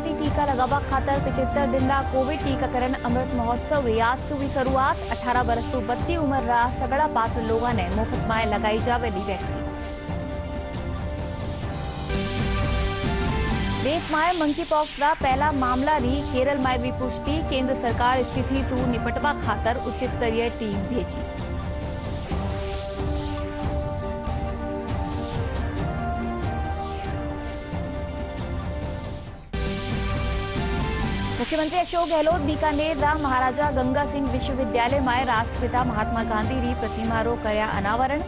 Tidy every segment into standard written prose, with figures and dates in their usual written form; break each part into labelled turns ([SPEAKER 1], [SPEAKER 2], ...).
[SPEAKER 1] एहतियाती टीका लगावा खातर 75 दिन रा कोविड टीकाकरण अमृत महोत्सव री आज सुबह शुरुआत। 18 वर्ष तो बत्ती उम्र रा सगड़ा पात्र लोगों ने मुफ्त में लगाई जावेली वैक्सीन। देश में मंकी पॉक्स रा पहला मामला री केरल में भी पुष्टि। केंद्र सरकार स्थिति से निपटवा खातर उच्च स्तरीय टीम भेजी। मुख्यमंत्री अशोक गहलोत बीकानेर रा महाराजा गंगा सिंह विश्वविद्यालय में राष्ट्रपिता महात्मा गांधी री प्रतिमा रो करया अनावरण।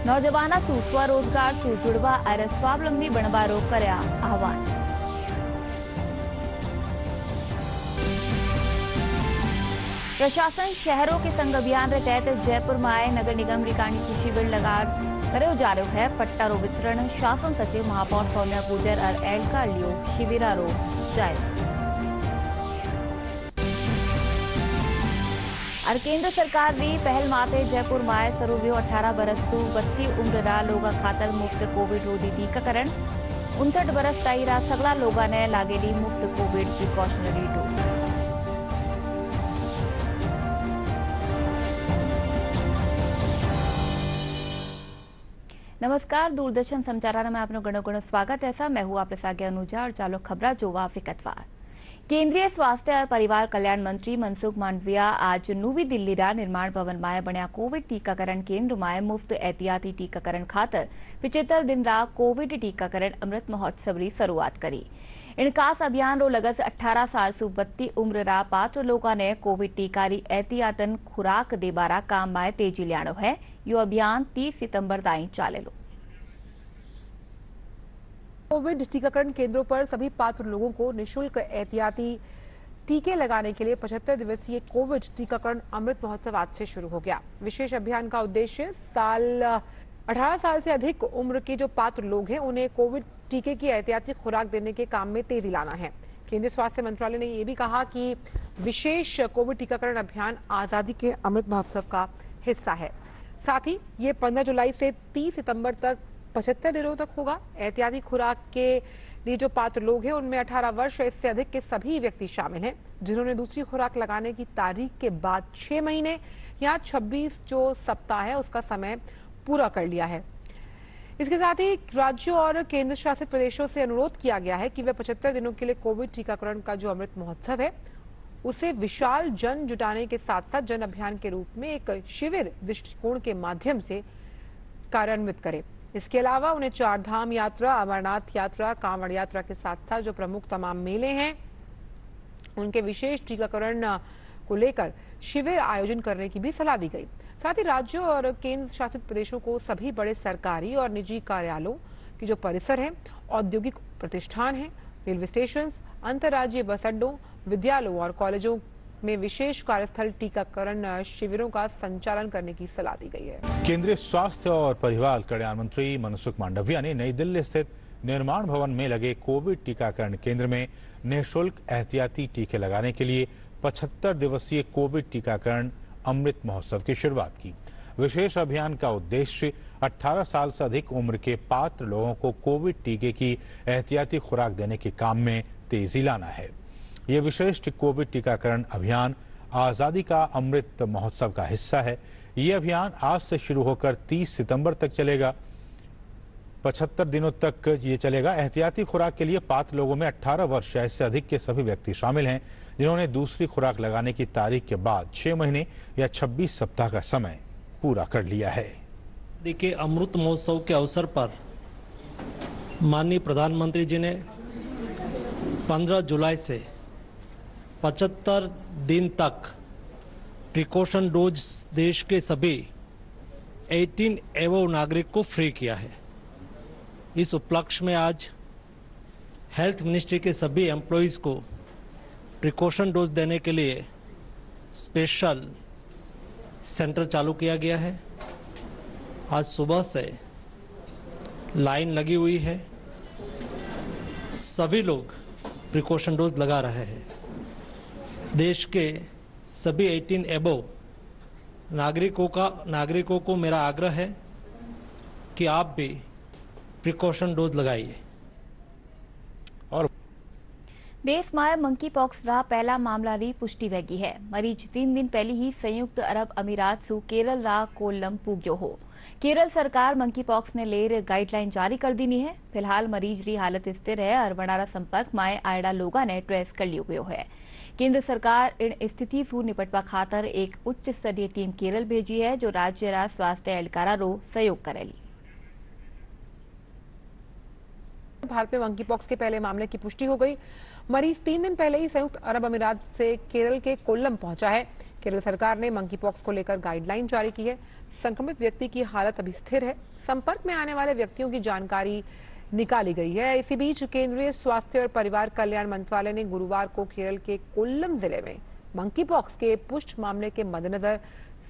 [SPEAKER 1] नौजवाना सु स्वरोजगार सु जुड़वा और स्वावलंबी बनवा रो करया आह्वान। प्रशासन शहरों के संग अभियान के तहत जयपुर में आए नगर निगम रिकाणी से शिविर लगा करो जा रहा है पट्टा रो वितरण। शासन सचिव महापौर सौम्या गुर्जर और एहलकार लियो शिविरा रो जायजा। और केंद्र सरकार री पहल माते जयपुर में शुरू हुई 18 बरस सु 32 उम्र रा लोगा खातर मुफ्त कोविड रोधी टीकाकरण। 59 बरस ताई रा सगड़ा लोगा ने लागेली मुफ्त कोविड प्रिकॉशनरी डोज। नमस्कार, दूरदर्शन समाचार में आपनो घणो घणो स्वागत है। मैं हूं आपरे सागे अनुजा और चालो खबरा जोवा विगतवार। केंद्रीय स्वास्थ्य और परिवार कल्याण मंत्री मनसुख मांडविया आज नवी दिल्ली रा निर्माण भवन में बन्या कोविड टीकाकरण केंद्र में मुफ्त एहतियाती टीकाकरण खातर 75 दिन रा कोविड टीकाकरण अमृत महोत्सव री शुरुआत करी। इन खास अभियान रो लगस 18 साल सु 32 उम्र रा पात्र लोगों ने कोविड टीका री एहतियातन खुराक देबारा काम में तेजी लियाणो है। यो अभियान 30 सितंबर ताईं चालेलो।
[SPEAKER 2] कोविड टीकाकरण केंद्रों पर सभी पात्र लोगों को निःशुल्क एहतियाती टीके लगाने के लिए 75 दिवसीय कोविड टीकाकरण अमृत महोत्सव आज से शुरू हो गया। विशेष अभियान का उद्देश्य 18 साल से अधिक उम्र के जो पात्र लोग हैं उन्हें कोविड टीके की एहतियाती खुराक देने के काम में तेजी लाना है। केंद्रीय स्वास्थ्य मंत्रालय ने यह भी कहा कि विशेष कोविड टीकाकरण अभियान आजादी के अमृत महोत्सव का हिस्सा है। साथ ही ये 15 जुलाई से 30 सितंबर तक 75 दिनों तक होगा। एहतियाती खुराक के लिए जो पात्र लोग हैं उनमें 18 वर्ष या इससे अधिक के सभी व्यक्ति शामिल हैं जिन्होंने दूसरी खुराक लगाने की तारीख के बाद 6 महीने या 26 जो सप्ताह है उसका समय पूरा कर लिया है। इसके साथ ही राज्यों और केंद्र शासित प्रदेशों से अनुरोध किया गया है कि वे 75 दिनों के लिए कोविड टीकाकरण का जो अमृत महोत्सव है उसे विशाल जन जुटाने के साथ साथ जन अभियान के रूप में एक शिविर दृष्टिकोण के माध्यम से कार्यान्वित करें। इसके अलावा उन्हें चार धाम यात्रा, अमरनाथ यात्रा, कांवड़ यात्रा के साथ साथ जो प्रमुख तमाम मेले हैं उनके विशेष टीकाकरण को लेकर शिविर आयोजन करने की भी सलाह दी गई। साथ ही राज्यों और केंद्र शासित प्रदेशों को सभी बड़े सरकारी और निजी कार्यालयों की जो परिसर हैं, औद्योगिक प्रतिष्ठान हैं, रेलवे स्टेशन, अंतर्राज्यीय बस अड्डों, विद्यालयों और कॉलेजों में विशेष कार्यस्थल टीकाकरण शिविरों का संचालन करने की सलाह दी गई है।
[SPEAKER 3] केंद्रीय स्वास्थ्य और परिवार कल्याण मंत्री मनसुख मांडविया ने नई दिल्ली स्थित निर्माण भवन में लगे कोविड टीकाकरण केंद्र में निःशुल्क एहतियाती टीके लगाने के लिए 75 दिवसीय कोविड टीकाकरण अमृत महोत्सव की शुरुआत की। विशेष अभियान का उद्देश्य 18 साल से अधिक उम्र के पात्र लोगों को कोविड टीके की एहतियाती खुराक देने के काम में तेजी लाना है। यह विशेष कोविड टीकाकरण अभियान आजादी का अमृत महोत्सव का हिस्सा है। यह अभियान आज से शुरू होकर 30 सितंबर तक चलेगा। 75 दिनों तक ये चलेगा। एहतियाती खुराक के लिए पात्र लोगों में 18 वर्ष या इससे अधिक के सभी व्यक्ति शामिल हैं जिन्होंने दूसरी खुराक लगाने की तारीख के बाद 6 महीने या 26 सप्ताह का समय पूरा कर लिया है।
[SPEAKER 4] देखिए, अमृत महोत्सव के अवसर पर माननीय प्रधानमंत्री जी ने 15 जुलाई से 75 दिन तक प्रिकॉशन डोज देश के सभी 18 एवं नागरिक को फ्री किया है। इस उपलक्ष्य में आज हेल्थ मिनिस्ट्री के सभी एम्प्लॉइज को प्रिकॉशन डोज देने के लिए स्पेशल सेंटर चालू किया गया है। आज सुबह से लाइन लगी हुई है। सभी लोग प्रिकॉशन डोज लगा रहे हैं। देश के सभी 18 एबव नागरिकों को मेरा आग्रह है कि आप भी प्रिकॉशन डोज लगाइए।
[SPEAKER 3] और
[SPEAKER 1] देशમાં મંકી પોક્સ રા પહેલા મામલાની પુષ્ટિ વેગી है मरीज 3 दिन पहले ही संयुक्त अरब अमीरात सु केरल रा कोल्लम पूग्यो हो। केरल सरकार मंकी पॉक्स ने लेर गाइडलाइन जारी कर दी है। फिलहाल मरीज री हालत स्थिर है और वनारा संपर्क में आयड़ा लोगा ने ट्रेस कर लियो गयो है। केंद्र सरकार इन स्थिति सु निपटवा खातर एक उच्च स्तरीय टीम केरल भेजी है जो राज्य रा स्वास्थ्य एहलकारा रो सहयोग करेली।
[SPEAKER 2] भारत में मंकी पॉक्स के पहले मामले की पुष्टि हो गई। मरीज 3 दिन पहले ही संयुक्त अरब अमीरात से केरल के कोल्लम पहुंचा है। केरल सरकार ने मंकी पॉक्स को लेकर गाइडलाइन जारी की है। संक्रमित व्यक्ति की हालत अभी स्थिर है। संपर्क में आने वाले व्यक्तियों की जानकारी निकाली गई है। इसी बीच केंद्रीय स्वास्थ्य और परिवार कल्याण मंत्रालय ने गुरुवार को केरल के कोल्लम जिले में मंकी पॉक्स के पुष्ट मामले के मद्देनजर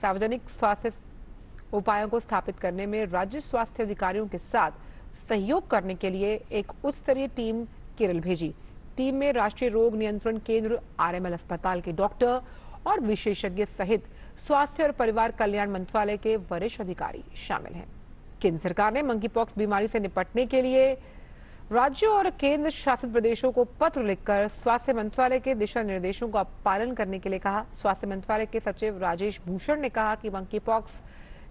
[SPEAKER 2] सार्वजनिक स्वास्थ्य उपायों को स्थापित करने में राज्य स्वास्थ्य अधिकारियों के साथ सहयोग करने के लिए एक उच्च स्तरीय टीम केरल भेजी। टीम में राष्ट्रीय रोग नियंत्रण केंद्र आरएमएल अस्पताल के डॉक्टर और विशेषज्ञ सहित स्वास्थ्य और परिवार कल्याण मंत्रालय के वरिष्ठ अधिकारी शामिल हैं। केंद्र सरकार ने मंकी पॉक्स बीमारी से निपटने के लिए राज्यों और केंद्र शासित प्रदेशों को पत्र लिखकर स्वास्थ्य मंत्रालय के दिशा निर्देशों का पालन करने के लिए कहा। स्वास्थ्य मंत्रालय के सचिव राजेश भूषण ने कहा कि मंकी पॉक्स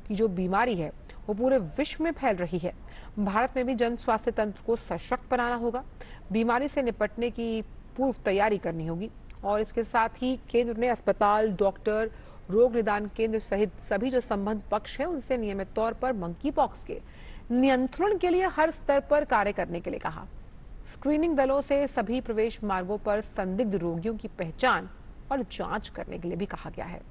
[SPEAKER 2] की जो बीमारी है वो पूरे विश्व में फैल रही है। भारत में भी जन स्वास्थ्य तंत्र को सशक्त बनाना होगा, बीमारी से निपटने की पूर्व तैयारी करनी होगी और इसके साथ ही केंद्र ने अस्पताल, डॉक्टर, रोग निदान केंद्र सहित सभी जो संबंध पक्ष है उनसे नियमित तौर पर मंकी पॉक्स के नियंत्रण के लिए हर स्तर पर कार्य करने के लिए कहा। स्क्रीनिंग दलों से सभी प्रवेश मार्गों पर संदिग्ध रोगियों की पहचान और जांच करने के लिए भी कहा गया है।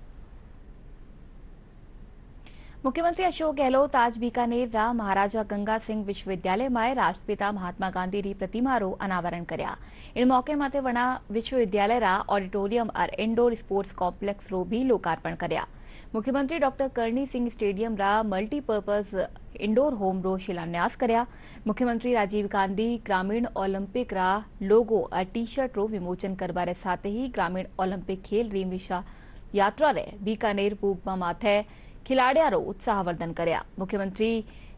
[SPEAKER 1] मुख्यमंत्री अशोक गहलोत आज बीकानेर रा महाराजा गंगा सिंह विश्वविद्यालय में राष्ट्रपिता महात्मा गांधी री प्रतिमा रो अनावरण कर्या। इन मौके माते वना विश्वविद्यालय रा ऑडिटोरियम और इंडोर स्पोर्ट्स कॉम्प्लेक्स रो भी लोकार्पण कर्या। मुख्यमंत्री डॉक्टर करणी सिंह स्टेडियम रा मल्टीपर्पज इंडोर होम रो शिलान्यास कर्या। मुख्यमंत्री राजीव गांधी ग्रामीण ओलंपिक रा लोगो और टी शर्ट रो विमोचन करवारे साथ ही ग्रामीण ओलंपिक खेल री विशा यात्रा रे बीकानेर पूगमा माथे खिलाड़ियारो उत्साहवर्धन कर्या। मुख्यमंत्री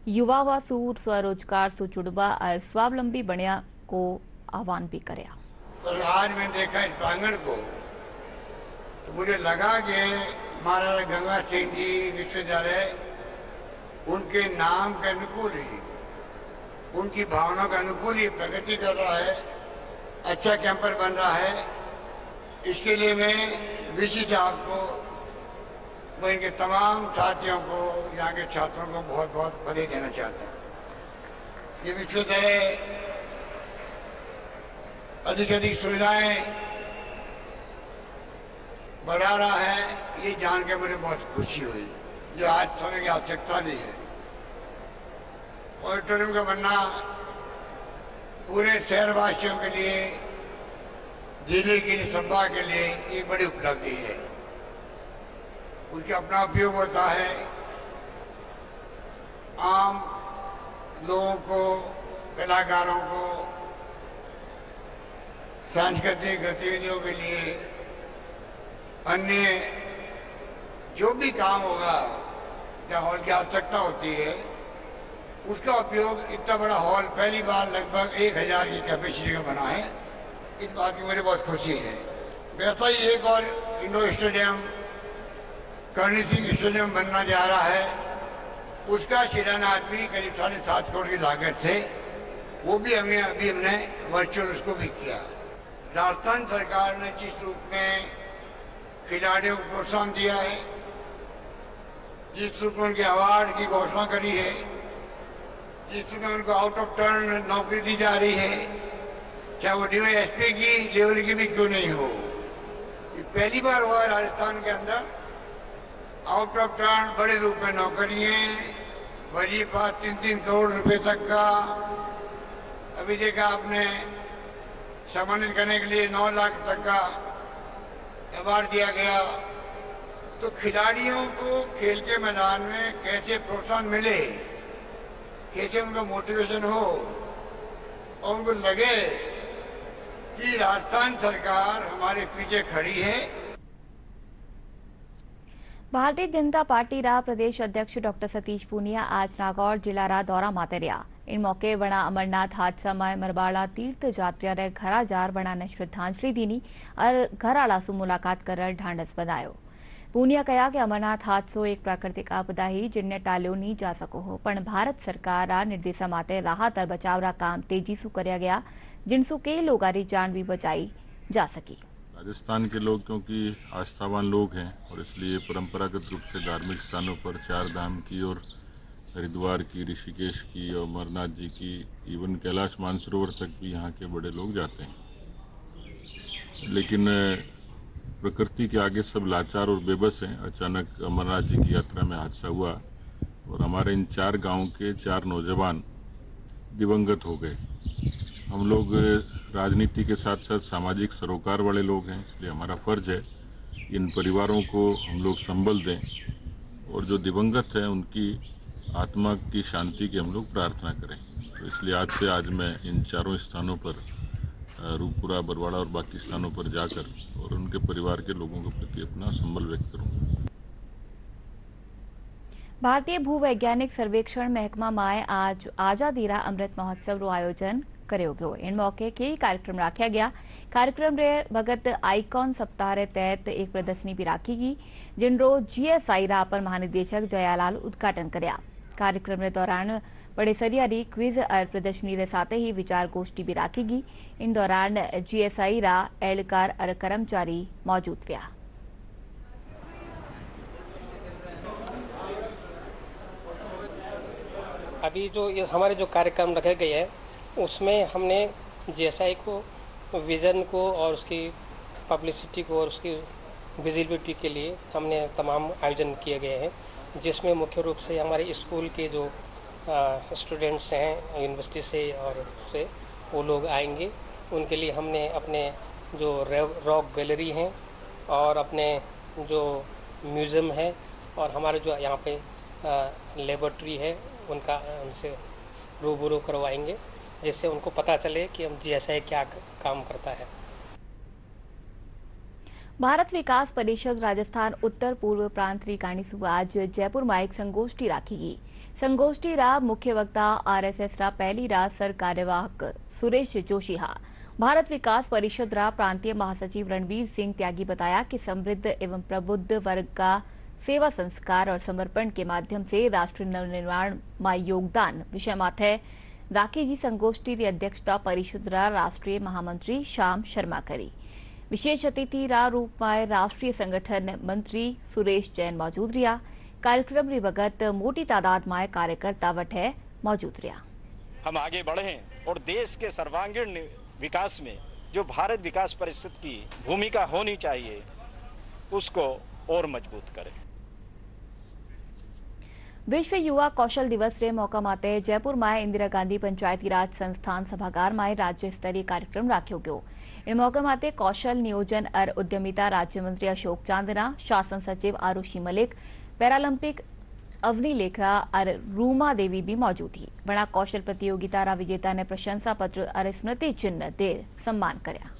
[SPEAKER 1] युवावा सु स्वरोजगार सु जुड़वा और स्वावलंबी बनया को आह्वान भी कर्या।
[SPEAKER 5] तो आज मैं देखा इस प्रांगण को तो मुझे लगा कि महाराजा गंगा सिंह जी विश्वविद्यालय उनके नाम के अनुकूल ही, उनकी भावनाओं के अनुकूल ही प्रगति कर रहा है, अच्छा कैंपस बन रहा है। इसके लिए मैं वीसी साहब को, मैं इनके तमाम साथियों को, यहाँ के छात्रों को बहुत बहुत बधाई देना चाहता हूँ। ये विश्वविद्यालय अधिक अधिक सुविधाएं बढ़ा रहा है, ये जान के मुझे बहुत खुशी हुई, जो आज समय की आवश्यकता भी है। ऑडिटोरियम का बनना पूरे शहरवासियों के लिए, जिले के लिए, संभाग के लिए एक बड़ी उपलब्धि है। उसका अपना उपयोग होता है, आम लोगों को, कलाकारों को सांस्कृतिक गतिविधियों के लिए, अन्य जो भी काम होगा जहाँ हॉल की आवश्यकता होती है उसका उपयोग इतना बड़ा हॉल पहली बार लगभग 1000 की कैपेसिटी का बना है। इस बात की मुझे बहुत खुशी है। वैसा ही एक और indoor stadium Karni Singh stadium बनना जा रहा है, उसका शिलान्यास भी करीब 7.5 करोड़ की लागत से, वो भी हमने वर्चुअल उसको भी किया। राजस्थान सरकार ने जिस रूप में खिलाड़ियों को प्रोत्साहन दिया है, जिस रूप में उनके अवार्ड की घोषणा करी है, जिस रूप में उनको आउट ऑफ टर्न नौकरी दी जा रही है, चाहे वो डीवाईएसपी की लेवल की भी क्यों नहीं हो, ये पहली बार हुआ है राजस्थान के अंदर। आउट ऑफ टर्न बड़े रूप में नौकरियां, वजीफा 3-3 करोड़ रुपए तक का। अभी देखा आपने सम्मानित करने के लिए 9 लाख तक का अवार्ड दिया गया। तो खिलाड़ियों को खेल के मैदान में कैसे प्रोत्साहन मिले, कैसे उनका मोटिवेशन हो और उनको लगे कि राजस्थान सरकार हमारे पीछे खड़ी है।
[SPEAKER 1] भारतीय जनता पार्टी रा प्रदेश अध्यक्ष डॉक्टर सतीश पूनिया आज नागौर जिला रा दौरा माते रहा। इन मौके वणा अमरनाथ हादसा में मरवाड़ा तीर्थ यात्रा घरा जार वणा ने श्रद्धांजलि दीनी और घर आला सु मुलाकात कर ढांढस बनायो। पूनिया कहा कि अमरनाथ हादसो एक प्राकृतिक आपदा ही जिनने टाल्यो नहीं जा सको हो, पण भारत सरकार आ निर्देशा माटे राहत और बचाव काम तेजी सु करया गया, जिनसु कई लोगों की जान भी बचाई जा सकी।
[SPEAKER 6] राजस्थान के लोग क्योंकि आस्थावान लोग हैं और इसलिए परंपरागत रूप से धार्मिक स्थानों पर चार धाम की और हरिद्वार की, ऋषिकेश की और अमरनाथ जी की, इवन कैलाश मानसरोवर तक भी यहाँ के बड़े लोग जाते हैं। लेकिन प्रकृति के आगे सब लाचार और बेबस हैं। अचानक अमरनाथ जी की यात्रा में हादसा हुआ और हमारे इन 4 गांव के 4 नौजवान दिवंगत हो गए। हम लोग राजनीति के साथ साथ सामाजिक सरोकार वाले लोग हैं, इसलिए हमारा फर्ज है इन परिवारों को हम लोग संबल दें और जो दिवंगत हैं उनकी आत्मा की शांति की हम लोग प्रार्थना करें। तो इसलिए आज मैं इन 4 स्थानों पर, रूपपुरा, बरवाड़ा और बाकी स्थानों पर जाकर और उनके परिवार के लोगों के प्रति अपना संबल व्यक्त करूँगा।
[SPEAKER 1] भारतीय भूवैज्ञानिक सर्वेक्षण महकमा में आज आजादीरा अमृत महोत्सव रो आयोजन कर्यो गयो। इन मौके कई कार्यक्रम रखा गया। कार्यक्रम रे भगत आइकॉन सप्ताह रे तहत एक प्रदर्शनी भी राखी गई, जिनरो GSI रा अपर महानिदेशक जयालाल उद्घाटन करया। कार्यक्रम रे दौरान बड़े सरियारी क्विज और प्रदर्शनी रे साथ ही विचार गोष्ठी भी राखी गई। इन दौरान GSI रा एहलकार और कर्मचारी मौजूद रहा।
[SPEAKER 7] अभी जो ये हमारे जो कार्यक्रम रखे गए हैं उसमें हमने GSI को, विज़न को और उसकी पब्लिसिटी को और उसकी विजिबिलिटी के लिए हमने तमाम आयोजन किए गए हैं, जिसमें मुख्य रूप से हमारे स्कूल के जो स्टूडेंट्स हैं यूनिवर्सिटी से और से वो लोग आएंगे। उनके लिए हमने अपने जो रॉक गैलरी हैं और अपने जो म्यूज़ियम है और हमारे जो यहाँ पे लेबोरेटरी है उनका हमसे रूबरू करवाएंगे, जिससे उनको पता चले कि हम GSI क्या काम करता है।
[SPEAKER 1] भारत विकास परिषद राजस्थान उत्तर पूर्व प्रांत री काणीसु आज जयपुर में एक संगोष्ठी राखी गई। संगोष्ठी रा मुख्य वक्ता RSS रा पहली रा सर कार्यवाहक सुरेश जोशी हा। भारत विकास परिषद रा प्रांतीय महासचिव रणवीर सिंह त्यागी बताया कि समृद्ध एवं प्रबुद्ध वर्ग का सेवा संस्कार और समर्पण के माध्यम से राष्ट्र नवनिर्माण में योगदान विषय माथे राखी जी संगोष्ठी की अध्यक्षता परिषद रा राष्ट्रीय महामंत्री श्याम शर्मा करी। विशेष अतिथि रा रूप में राष्ट्रीय संगठन मंत्री सुरेश जैन मौजूद रहा। कार्यक्रम री वगत मोटी तादाद में कार्यकर्ता वठे मौजूद रहा।
[SPEAKER 8] हम आगे बढ़े और देश के सर्वांगीण विकास में जो भारत विकास परिषद की भूमिका होनी चाहिए उसको और मजबूत करें।
[SPEAKER 1] विश्व युवा कौशल दिवस रे मौका माते जयपुर में इंदिरा गांधी पंचायती राज संस्थान सभागार में राज्य स्तरीय कार्यक्रम राख्यो गयो। इन मौके माते कौशल नियोजन और उद्यमिता राज्य मंत्री अशोक चांदना, शासन सचिव आरुषि मलिक, पैरालंपिक अवनी लेखरा और रूमा देवी भी मौजूद थी। बड़ा कौशल प्रतियोगिता रा विजेता ने प्रशंसा पत्र और स्मृति चिन्ह दे सम्मान कर्या।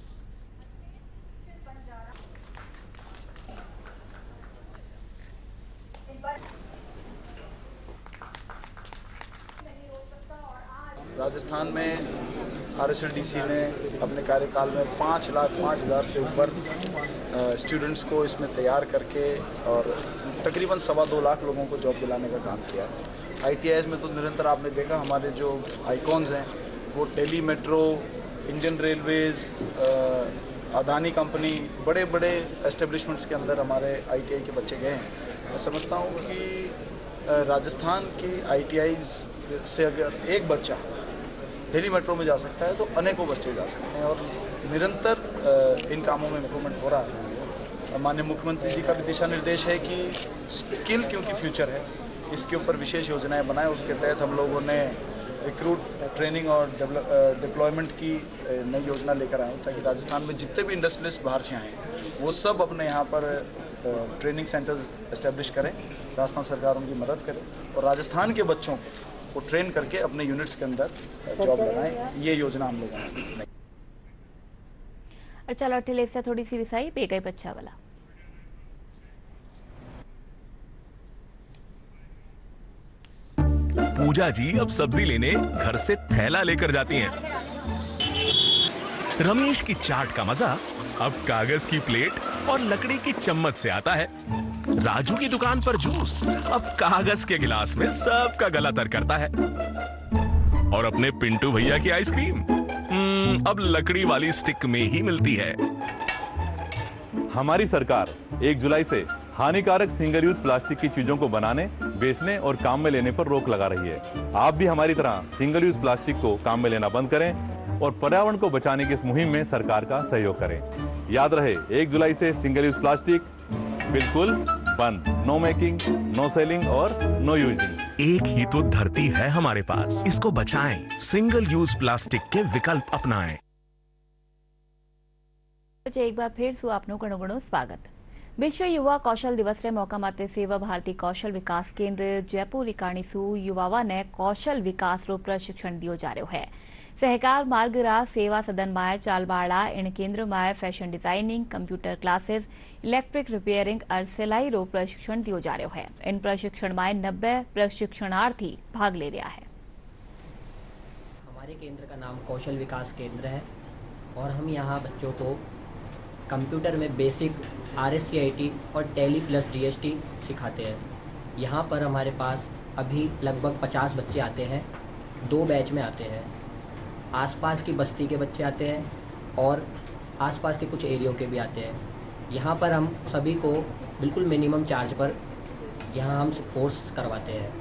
[SPEAKER 9] राजस्थान में RSLDC ने अपने कार्यकाल में 5,05,000 से ऊपर स्टूडेंट्स को इसमें तैयार करके और तकरीबन 2.25 लाख लोगों को जॉब दिलाने का काम किया। ITIs में तो निरंतर आपने देखा हमारे जो आइकॉन्स हैं वो Delhi metro, Indian railways, Adani company, बड़े बड़े एस्टेब्लिशमेंट्स के अंदर हमारे ITI के बच्चे गए हैं। मैं समझता हूँ कि राजस्थान की ITIs से अगर एक बच्चा दिल्ली मेट्रो में जा सकता है तो अनेकों बच्चे जा सकते हैं और निरंतर इन कामों में इम्प्रूवमेंट हो रहा है। माननीय मुख्यमंत्री जी का भी दिशा निर्देश है कि स्किल क्योंकि फ्यूचर है, इसके ऊपर विशेष योजनाएं बनाएं। उसके तहत हम लोगों ने रिक्रूट, ट्रेनिंग और डिप्लॉयमेंट की नई योजना लेकर आए ताकि राजस्थान में जितने भी इंडस्ट्रियलिस्ट बाहर से आए वो सब अपने यहाँ पर ट्रेनिंग सेंटर्स एस्टेब्लिश करें, राजस्थान सरकार उनकी मदद करे और राजस्थान के बच्चों को ट्रेन करके अपने यूनिट्स के अंदर जॉब लगाएं। ये योजना हम लोगों ने।
[SPEAKER 1] चलो अठे से थोड़ी सी विसाई पे गई बच्चा वाला।
[SPEAKER 10] पूजा जी अब सब्जी लेने घर से थैला लेकर जाती हैं। रमेश की चाट का मजा अब कागज की प्लेट और लकड़ी की चम्मच से आता है। राजू की दुकान पर जूस अब कागज के गिलास में सबका गला तर करता है। और अपने पिंटू भैया की आइसक्रीम अब लकड़ी वाली स्टिक में ही मिलती है।
[SPEAKER 11] हमारी सरकार 1 जुलाई से हानिकारक सिंगल यूज प्लास्टिक की चीजों को बनाने, बेचने और काम में लेने पर रोक लगा रही है। आप भी हमारी तरह सिंगल यूज प्लास्टिक को काम में लेना बंद करें और पर्यावरण को बचाने की इस मुहिम में सरकार का सहयोग करें। याद रहे, 1 जुलाई से सिंगल यूज प्लास्टिक बिल्कुल बंद। नो मेकिंग, नो सेलिंग और नो यूजिंग।
[SPEAKER 10] एक ही तो धरती है हमारे पास, इसको बचाएं। सिंगल यूज प्लास्टिक के विकल्प अपनाएं।
[SPEAKER 1] एक बार फिर सु आपनो घणो स्वागत। विश्व युवा कौशल दिवस रे मौका माते सेवा भारती कौशल विकास केंद्र जयपुर इकाणी सु युवावा ने कौशल विकास रो प्रशिक्षण दियो जा रह्यो है। सहकार मार्ग रा सेवा सदन माय चालबाड़ा इन केंद्र my fashion designing, computer classes, electric repairing और सिलाई रो प्रशिक्षण दियो जा रह्यो है। इन प्रशिक्षण माय 90 प्रशिक्षणार्थी भाग ले रहा है।
[SPEAKER 12] हमारे केंद्र का नाम कौशल विकास केंद्र है और हम यहाँ बच्चों को कंप्यूटर में बेसिक RSCIT और टैली प्लस GST सिखाते हैं। यहाँ पर हमारे पास अभी लगभग 50 बच्चे आते हैं, 2 बैच में आते हैं। आसपास की बस्ती के बच्चे आते हैं और आसपास के कुछ एरियो के भी आते हैं। यहाँ पर हम सभी को बिल्कुल मिनिमम चार्ज पर यहाँ हम कोर्स करवाते हैं।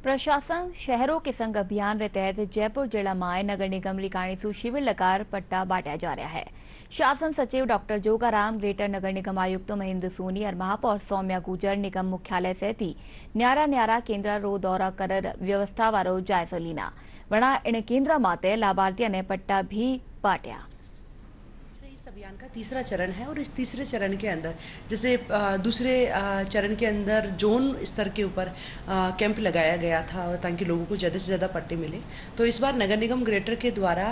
[SPEAKER 1] प्रशासन शहरों के संग अभियान के तहत जयपुर जिला माय नगर निगम रिकाणी सु शिविर लगार पट्टा बांटा जा रहा है। शासन सचिव डॉक्टर जोगाराम, ग्रेटर नगर निगम आयुक्त महेंद्र सोनी और महापौर सौम्या गुजर निगम मुख्यालय सहित न्यारा केंद्र रो दौरा कर व्यवस्था वारो जायजा लीना। वरना इन केंद्र माते लाभार्थियों ने पट्टा भी बांटा।
[SPEAKER 13] इस अभियान का तीसरा चरण है और इस तीसरे चरण के अंदर जैसे दूसरे चरण के अंदर जोन स्तर के ऊपर कैंप लगाया गया था ताकि लोगों को ज़्यादा से ज़्यादा पट्टे मिले, तो इस बार नगर निगम ग्रेटर के द्वारा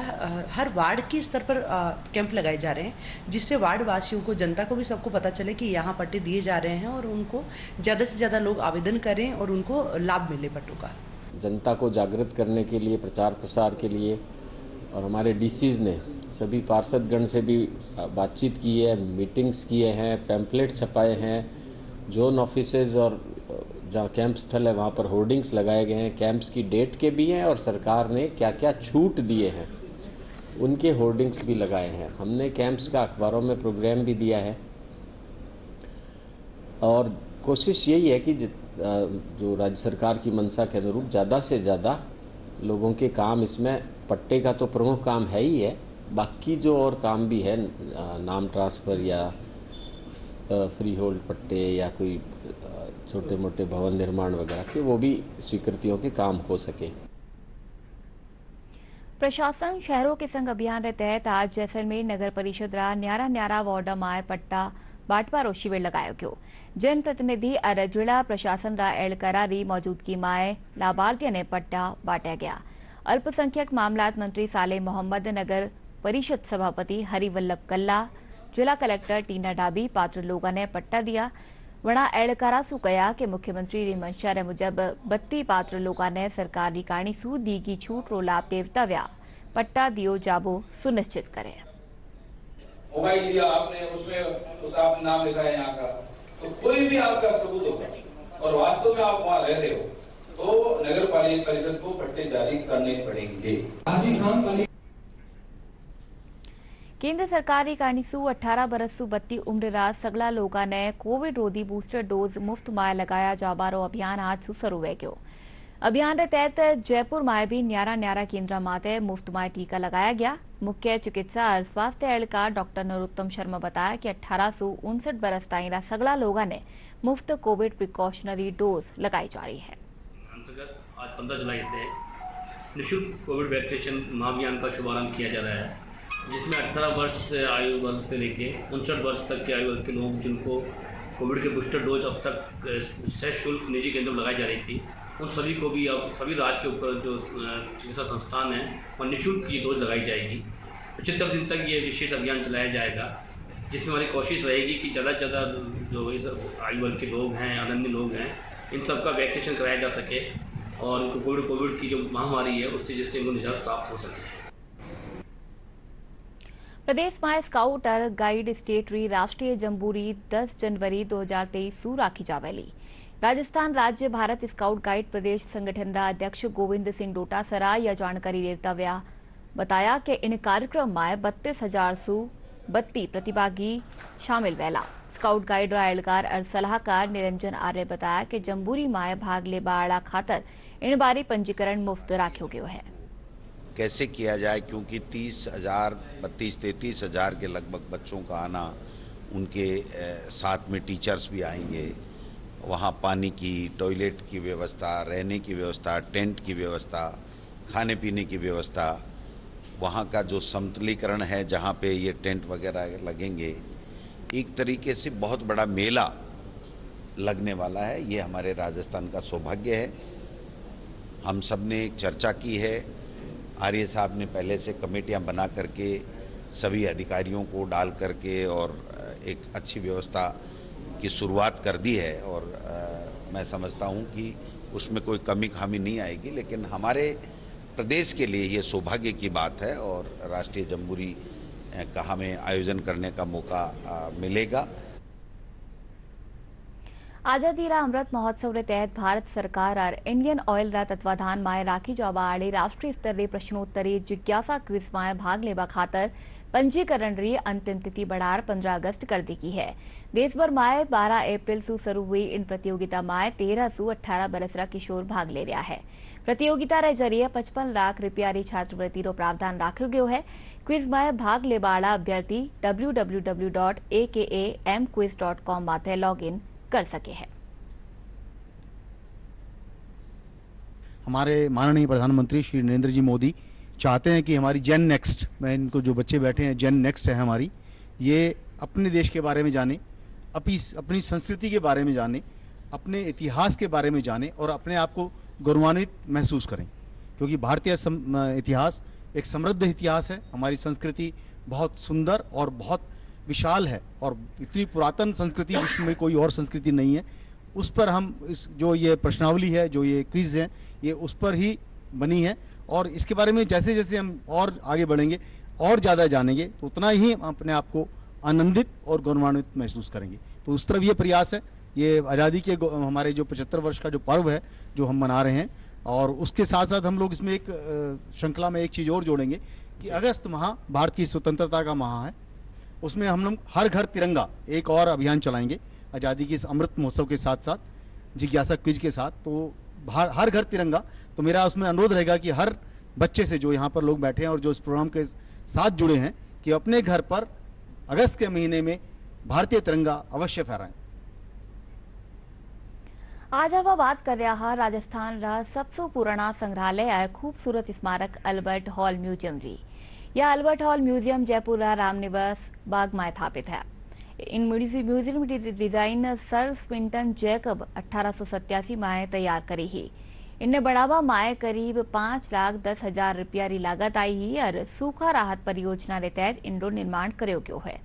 [SPEAKER 13] हर वार्ड के स्तर पर कैंप लगाए जा रहे हैं, जिससे वार्ड वासियों को, जनता को भी सबको पता चले कि यहाँ पट्टे दिए जा रहे हैं और उनको ज़्यादा से ज़्यादा लोग आवेदन करें और उनको लाभ मिले पट्टों का।
[SPEAKER 14] जनता को जागृत करने के लिए, प्रचार प्रसार के लिए और हमारे DCs ने सभी पार्षदगण से भी बातचीत की है, मीटिंग्स किए हैं, पैम्पलेट छपाए हैं, जोन ऑफिसेज और जहाँ कैंप स्थल है वहाँ पर होर्डिंग्स लगाए गए हैं। कैंप्स की डेट के भी हैं और सरकार ने क्या क्या छूट दिए हैं उनके होर्डिंग्स भी लगाए हैं। हमने कैंप्स का अखबारों में प्रोग्राम भी दिया है और कोशिश यही है कि जो राज्य सरकार की मंशा के अनुरूप ज़्यादा से ज़्यादा लोगों के काम, इसमें पट्टे का तो प्रमुख काम है ही है, बाकी जो और काम भी है, नाम ट्रांसफ़र या फ्री होल्ड पट्टे या कोई छोटे मोटे भवन निर्माण वगैरह के, वो भी स्वीकृतियों के काम हो सके।
[SPEAKER 1] प्रशासन शहरों के संग अभियान के तहत आज जैसलमेर नगर परिषद रा न्यारा वार्ड माय पट्टा बांटवारो शिविर लगायो गयो। जन प्रतिनिधि और जिला प्रशासन रा एहलकारा मौजूदगी माय लाभार्थियों ने पट्टा बांटा गया। अल्पसंख्यक मामलात मंत्री सालेह मोहम्मद, नगर परिषद सभापति हरिवल्लभ कल्ला, जिला कलेक्टर टीना डाबी पात्र लोगों ने पट्टा दिया। वणा एहलकारा सु कया कि मुख्यमंत्री री मंशा रे मुजब 32 पात्र लोगों ने सरकारी काणी सु दीगी छूट रो लाभ देवता व्या पट्टा दियो जाबो सुनिश्चित करे।
[SPEAKER 15] मोबाइल लिया आपने, उसमें उस आपने नाम लिखा है यहाँ का, तो कोई भी आपका सबूत होगा और वास्तव में आप वहाँ रह रहे हो तो नगर परिषद को पट्टे जारी करने पड़ेंगे।
[SPEAKER 1] केंद्र सरकार की काणी सु 18 बरस सु 32 उम्र रा सगला लोगा ने कोविड रोधी बूस्टर डोज मुफ्त माय लगाया जाबारो अभियान आज सु शुरू हुए गयो। अभियान के तहत जयपुर माय भी न्यारा केंद्र माते मुफ्त माय टीका लगाया गया। मुख्य चिकित्सा और स्वास्थ्य एहलकार डॉक्टर नरोत्तम शर्मा बताया कि 18 से 59 बरस ताईं रा सगला लोगा ने मुफ्त कोविड प्रिकॉशनरी डोज लगाई जा रही है।
[SPEAKER 16] आज 15 जुलाई से निःशुल्क कोविड वैक्सीनेशन महाअभियान का शुभारंभ किया जा रहा है, जिसमें 18 वर्ष आयु वर्ग से लेके 59 वर्ष तक के आयु वर्ग के लोग जिनको कोविड के बूस्टर डोज अब तक सशुल्क निजी केंद्रों में लगाई जा रही थी, उन सभी को भी अब सभी राज्य के ऊपर जो चिकित्सा संस्थान हैं वहाँ निःशुल्क ये डोज लगाई जाएगी। 75 दिन तक ये विशेष अभियान चलाया जाएगा, जिसमें हमारी कोशिश रहेगी कि ज़्यादा से ज़्यादा जो इस आयु वर्ग के लोग हैं, अनन्य लोग हैं, इन सब का वैक्सीनेशन कराया जा सके और उनको कोविड की जो महामारी है उससे जिससे उनको निजात प्राप्त हो सके।
[SPEAKER 1] प्रदेश में स्काउट और गाइड स्टेटरी राष्ट्रीय जंबूरी 10 जनवरी 2023 सू राखी जावेली। राजस्थान राज्य भारत स्काउट गाइड प्रदेश संगठन रा अध्यक्ष गोविंद सिंह डोटासरा यह जानकारी देता हुआ बताया कि इन कार्यक्रम में 32,000 सू 32 प्रतिभागी शामिल वेला। स्काउट गाइड रा एहलकार और सलाहकार निरंजन आर्य बताया कि जंबूरी में भाग लेवा वाला खातर इन बारी पंजीकरण मुफ्त राख्यो गयो है।
[SPEAKER 17] कैसे किया जाए, क्योंकि 33,000 के लगभग बच्चों का आना, उनके साथ में टीचर्स भी आएंगे, वहाँ पानी की, टॉयलेट की व्यवस्था, रहने की व्यवस्था, टेंट की व्यवस्था, खाने पीने की व्यवस्था, वहाँ का जो समतलीकरण है जहाँ पे ये टेंट वगैरह लगेंगे, एक तरीके से बहुत बड़ा मेला लगने वाला है। ये हमारे राजस्थान का सौभाग्य है। हम सब ने एक चर्चा की है, आर्य साहब ने पहले से कमेटियां बना करके सभी अधिकारियों को डाल करके और एक अच्छी व्यवस्था की शुरुआत कर दी है और मैं समझता हूं कि उसमें कोई कमी खामी नहीं आएगी, लेकिन हमारे प्रदेश के लिए ये सौभाग्य की बात है और राष्ट्रीय जंबूरी का हमें आयोजन करने का मौका मिलेगा।
[SPEAKER 1] आजादी रा अमृत महोत्सव रे तहत भारत सरकार और इंडियन ऑयल रा तत्वाधान में राखी जावा वाली राष्ट्रीय स्तर रे प्रश्नोत्तरी जिज्ञासा क्विज में भाग लेवा खातर पंजीकरण री अंतिम तिथि बढ़ार 15 अगस्त कर दी की है। देश भर में 12 अप्रैल से शुरू हुई इन प्रतियोगिता में 13 से 18 बरस रा किशोर भाग ले रहा है। प्रतियोगिता रे जरिए 55 लाख रुपया री छात्रवृत्ति रो प्रावधान राख्यो गयो है। क्विज में भाग लेवा वाला अभ्यर्थी www.akamquiz.com माथे लॉगिन कर सके हैं।
[SPEAKER 18] हमारे माननीय प्रधानमंत्री श्री नरेंद्र जी मोदी चाहते हैं कि हमारी जेन नेक्स्ट, मैं इनको जो बच्चे बैठे हैं जेन नेक्स्ट है हमारी, ये अपने देश के बारे में जाने, अपनी संस्कृति के बारे में जाने, अपने इतिहास के बारे में जाने और अपने आप को गौरवान्वित महसूस करें, क्योंकि भारतीय इतिहास एक समृद्ध इतिहास है। हमारी संस्कृति बहुत सुंदर और बहुत विशाल है और इतनी पुरातन संस्कृति विश्व में कोई और संस्कृति नहीं है। उस पर हम जो ये प्रश्नावली है, जो ये क्विज है, ये उस पर ही बनी है और इसके बारे में जैसे जैसे हम और आगे बढ़ेंगे और ज़्यादा जानेंगे तो उतना ही हम अपने आप को आनंदित और गौरवान्वित महसूस करेंगे। तो उस तरफ ये प्रयास है। ये आज़ादी के हमारे जो 75 वर्ष का जो पर्व है जो हम मना रहे हैं, और उसके साथ साथ हम लोग इसमें एक श्रृंखला में एक चीज़ और जोड़ेंगे कि अगस्त माह भारत की स्वतंत्रता का माह है। उसमें हम लोग हर घर तिरंगा एक और अभियान चलाएंगे आज़ादी के इस अमृत महोत्सव के साथ साथ, जिज्ञासा क्विज के साथ। तो हर घर तिरंगा, तो मेरा उसमें अनुरोध रहेगा कि हर बच्चे से जो यहाँ पर लोग बैठे हैं और जो इस प्रोग्राम के साथ जुड़े हैं कि अपने घर पर अगस्त के महीने में भारतीय तिरंगा अवश्य फहराएं।
[SPEAKER 1] आज हम बात कर रहा राजस्थान रा सबसे पुराना संग्रहालय और खूबसूरत स्मारक अल्बर्ट हॉल म्यूजियम री। यह Albert Hall Museum Jaipur Ramniwas Bagh में स्थापित है। इन म्यूजियम की डिजाइन सर स्विंटन जैकब 1887 में तैयार करी ही। इनने बढ़ावा माए करीब 5,10,000 रुपया री लागत आई ही और सूखा राहत परियोजना के तहत इनरो निर्माण करो गयो है।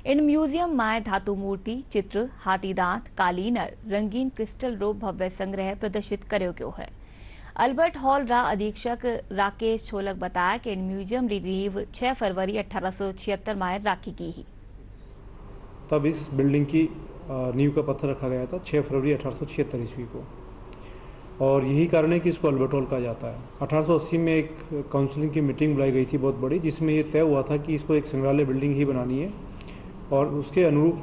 [SPEAKER 1] इन म्यूजियम में धातु मूर्ति, चित्र, हाथी दांत, कालीन और रंगीन क्रिस्टल रो भव्य संग्रह प्रदर्शित करो गयो है। अल्बर्ट हॉल रा अधीक्षक राकेश छोलक बताया कि इन म्यूजियम री नींव 6 फरवरी 1876 में राखी गई ही।
[SPEAKER 19] तब इस बिल्डिंग की नींव का पत्थर रखा गया था 6 फरवरी 1876 ईस्वी को, और यही कारण है कि इसको अल्बर्ट हॉल कहा जाता है। 1880 में एक काउंसिलिंग की मीटिंग बुलाई गई थी बहुत बड़ी, जिसमें ये तय हुआ था कि इसको एक संग्रहालय बिल्डिंग ही बनानी है, और उसके अनुरूप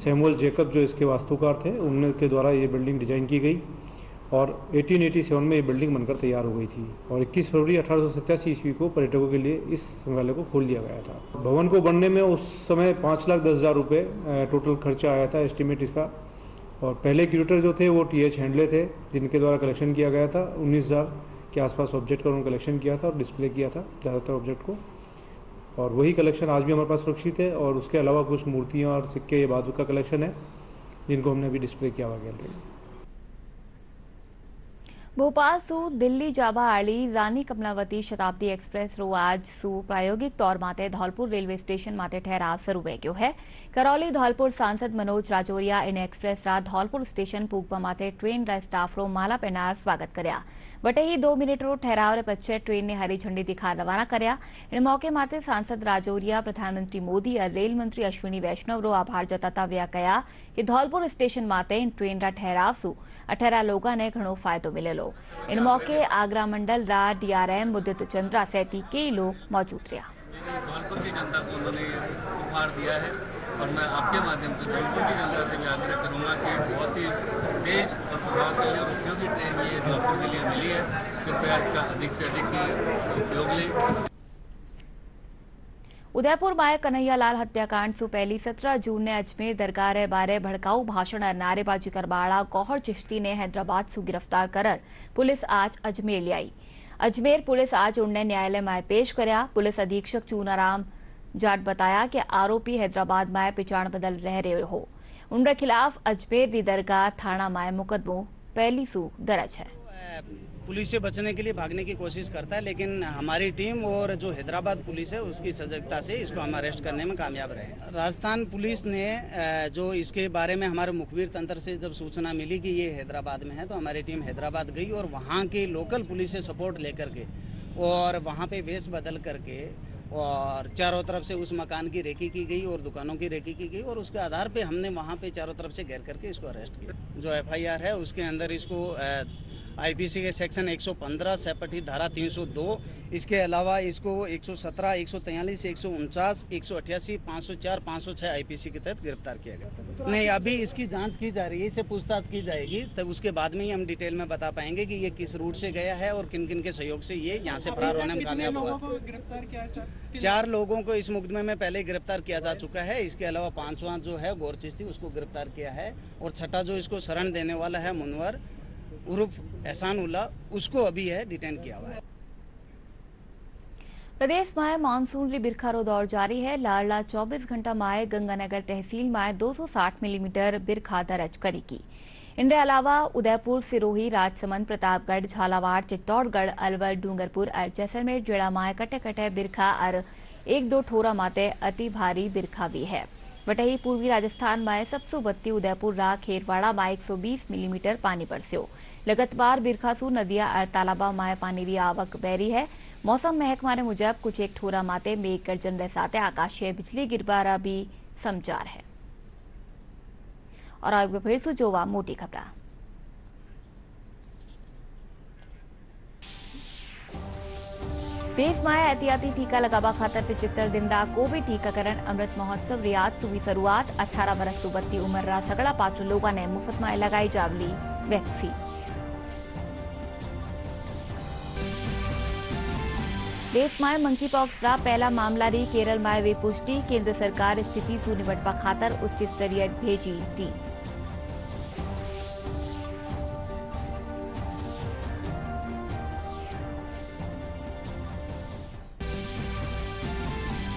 [SPEAKER 19] सैमुअल जैकब जो इसके वास्तुकार थे उनके द्वारा ये बिल्डिंग डिजाइन की गई और 1887 में ये बिल्डिंग बनकर तैयार हो गई थी। और 21 फरवरी 1887 ईस्वी को पर्यटकों के लिए इस संग्रहालय को खोल दिया गया था। भवन को बनने में उस समय 5,10,000 रुपये टोटल खर्चा आया था, एस्टिमेट इसका। और पहले क्यूरेटर जो थे वो TH हैंडले थे, जिनके द्वारा कलेक्शन किया गया था। 19,000 के आसपास ऑब्जेक्ट का उन्होंने कलेक्शन किया था और डिस्प्ले किया था ज़्यादातर ऑब्जेक्ट को, और वही कलेक्शन आज भी हमारे पास सुरक्षित है। और उसके अलावा कुछ मूर्तियाँ और सिक्के, ये बहादुर का कलेक्शन है, जिनको हमने अभी डिस्प्ले किया हुआ गैलरी में।
[SPEAKER 1] भोपाल सु दिल्ली जावा आली रानी कमलावती शताब्दी एक्सप्रेस रो आज सु प्रायोगिक तौर माते धौलपुर रेलवे स्टेशन माते ठहराव शुरू हो गयो है। करौली धौलपुर सांसद मनोज राजौरिया इन एक्सप्रेस रा धौलपुर स्टेशन पूगवा माते ट्रेन रा स्टाफ रो माला पहनार स्वागत कर्या। वटे ही 2 मिनिट रो ठहराव रे पछे ट्रेन ने हरी झंडी दिखा रवाना कर्या। इन मौके माते सांसद राजौरिया प्रधानमंत्री मोदी और रेल मंत्री अश्विनी वैष्णव रो आभार जताता व्या कया कि धौलपुर स्टेशन माते इन ट्रेन रा ठहराव सु 18 लोगों ने घणो फायदो मिलेलो। इन मौके आगरा मंडल रा DRM मुदित चंद्रा सहित कई लोग मौजूद रहा।
[SPEAKER 20] धौलपुर की जनता को उन्होंने उपहार दिया है और मैं आपके माध्यम से धौलपुर की जनता से भी आग्रह करूंगा कि बहुत ही तेज और प्रभावशाली और उपयोगी ट्रेन ये धौलपुर के लिए मिली है, कृपया इसका अधिक से अधिक उपयोग लें।
[SPEAKER 1] उदयपुर में कन्हैयालाल हत्याकांड सु पहली 17 जून ने अजमेर दरगाह रे बारे भड़काऊ भाषण और नारेबाजी करवाड़ा गौहर चिश्ती ने हैदराबाद सु गिरफ्तार कर पुलिस आज अजमेर ले आई। अजमेर पुलिस आज उन्हें न्यायालय में पेश करया। पुलिस अधीक्षक चूनाराम जाट बताया कि आरोपी हैदराबाद में पिछाण बदल रह रहे हो। उनके खिलाफ अजमेर दी दरगाह थाना में मुकदमो पहली सु दर्ज है।
[SPEAKER 21] पुलिस से बचने के लिए भागने की कोशिश करता है, लेकिन हमारी टीम और जो हैदराबाद पुलिस है उसकी सजगता से इसको हम अरेस्ट करने में कामयाब रहे। राजस्थान पुलिस ने जो इसके बारे में हमारे मुखबिर तंत्र से जब सूचना मिली कि ये हैदराबाद में है तो हमारी टीम हैदराबाद गई और वहाँ की लोकल पुलिस से सपोर्ट लेकर के और वहाँ पे वेश बदल करके और चारों तरफ से उस मकान की रेकी की गई और दुकानों की रेकी की गई और उसके आधार पे हमने वहाँ पे चारों तरफ से घेर करके इसको अरेस्ट किया। जो FIR है उसके अंदर इसको IPC के सेक्शन 115 सेपटी धारा 302, इसके अलावा इसको 117, 143, 149, 188, 504, 506 IPC के तहत गिरफ्तार किया गया। नहीं, अभी इसकी जांच की जा रही है, इसे पूछताछ की जाएगी, तब उसके बाद में ही हम डिटेल में बता पाएंगे कि ये किस रूट से गया है और किन किन के सहयोग से ये यहाँ से फरार होने में कामयाब हुआ। 4 लोगों को इस मुकदमे में पहले गिरफ्तार किया जा चुका है। इसके अलावा 5वां जो है गौर चिश्ती उसको गिरफ्तार किया है और छठा जो इसको शरण देने वाला है मुनवर उर्फ एहसान उल्ला उसको अभी है डिटेन किया हुआ है।
[SPEAKER 1] प्रदेश में मानसून री बिरखारो दौर जारी है। लाडला 24 घंटा में गंगानगर तहसील में 260 मिलीमीटर बिरखा दर्ज करेगी। इनके अलावा उदयपुर, सिरोही, राजसमंद, प्रतापगढ़, झालावाड़, चित्तौड़गढ़, अलवर, डूंगरपुर और जैसलमेर जिला में कटे कटे बिरखा और 1-2 ठोरा माते अति भारी बिरखा भी है। वटही पूर्वी राजस्थान में सबसे बत्ती उदयपुर रा खेरवाड़ा में 120 मिलीमीटर पानी बरस्यो। लगातार बिरखासू नदिया और तालाबा में पानी की आवक बहरी है। मौसम महकमा ने मुजब कुछ एक ठोरा माते मेघ गर्जन के साथ आकाशीय बिजली गिरबारा भी समाचार है। और अब फिर से जोवा मोटी खबर। देश में एहतियाती टीका लगावा खातर 75 दिन रा कोविड टीकाकरण अमृत महोत्सव रियाज सुबह शुरुआत। 18 बरस से बत्ती उम्र रा सगड़ा 5 लोगों ने मुफ्त में लगाई जावली वैक्सीन। देश में मंकी पॉक्स रा पहला मामला री केरल में वे पुष्टि। केंद्र सरकार स्थिति सु निपटवा खातर उच्च स्तरीय भेजी टीम।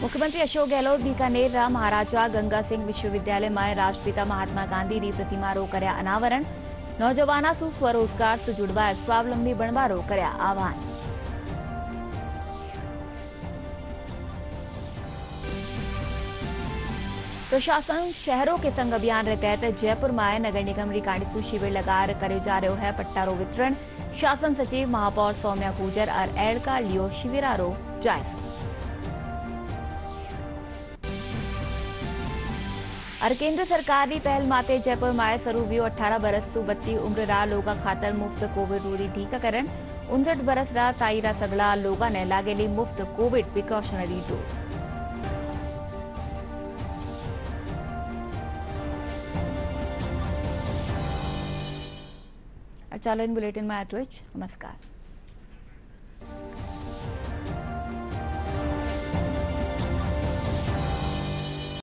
[SPEAKER 1] मुख्यमंत्री अशोक गहलोत बीकानेर रा महाराजा गंगा सिंह विश्वविद्यालय में राष्ट्रपिता महात्मा गांधी री प्रतिमा रो कर्या अनावरण। नौजवाना सु स्वरोजगार से जुड़वा स्वावलंबी बनवा रो कर्या आह्वान। प्रशासन शहरों के संग अभियान के तहत जयपुर में नगर निगम री कांडिसू शिविर लगार करे जा रहे है पट्टारो वितरण। शासन सचिव महापौर सौम्या गुर्जर और एडका लियो शिविरारो जायजा। और केंद्र सरकार की पहल माते जयपुर में शुरू हुई 18 बरस से बत्ती उम्र रा लोगा खातर मुफ्त कोविड रूरी टीकाकरण। 59 बरस रा ताई रा सगला लोगा ने लागेली मुफ्त कोविड प्रिकॉशनरी डोज। और चलो इन बुलेटिन में एटवेच नमस्कार।